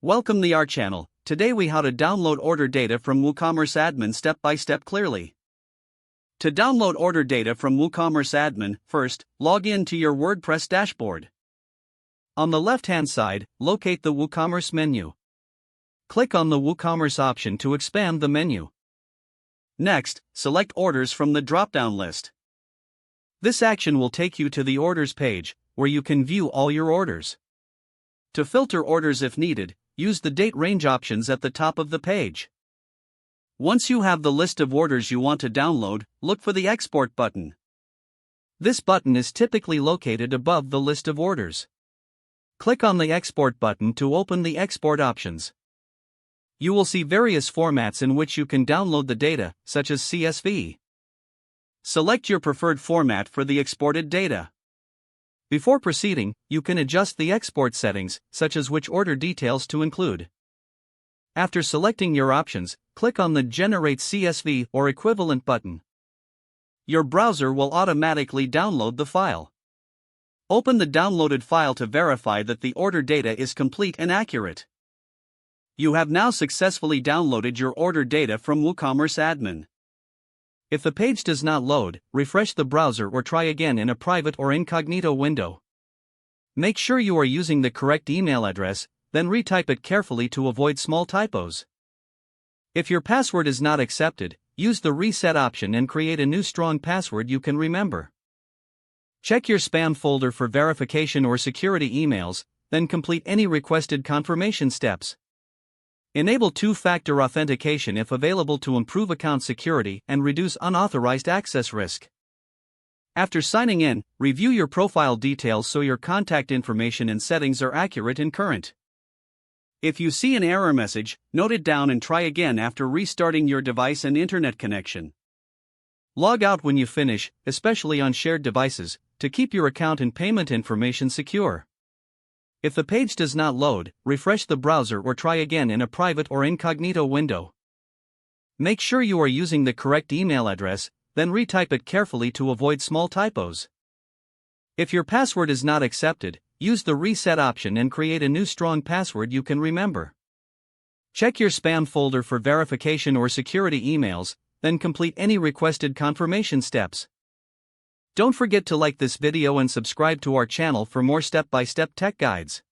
Welcome to our channel. Today we how to download order data from WooCommerce Admin step by step clearly. To download order data from WooCommerce Admin, first, log in to your WordPress dashboard. On the left-hand side, locate the WooCommerce menu. Click on the WooCommerce option to expand the menu. Next, select orders from the drop-down list. This action will take you to the orders page, where you can view all your orders. To filter orders if needed, use the date range options at the top of the page. Once you have the list of orders you want to download, look for the Export button. This button is typically located above the list of orders. Click on the Export button to open the export options. You will see various formats in which you can download the data, such as CSV. Select your preferred format for the exported data. Before proceeding, you can adjust the export settings, such as which order details to include. After selecting your options, click on the Generate CSV or Equivalent button. Your browser will automatically download the file. Open the downloaded file to verify that the order data is complete and accurate. You have now successfully downloaded your order data from WooCommerce Admin. If the page does not load, refresh the browser or try again in a private or incognito window. Make sure you are using the correct email address, then retype it carefully to avoid small typos. If your password is not accepted, use the reset option and create a new strong password you can remember. Check your spam folder for verification or security emails, then complete any requested confirmation steps. Enable two-factor authentication if available to improve account security and reduce unauthorized access risk. After signing in, review your profile details so your contact information and settings are accurate and current. If you see an error message, note it down and try again after restarting your device and internet connection. Log out when you finish, especially on shared devices, to keep your account and payment information secure. If the page does not load, refresh the browser or try again in a private or incognito window. Make sure you are using the correct email address, then retype it carefully to avoid small typos. If your password is not accepted, use the reset option and create a new strong password you can remember. Check your spam folder for verification or security emails, then complete any requested confirmation steps. Don't forget to like this video and subscribe to our channel for more step-by-step tech guides.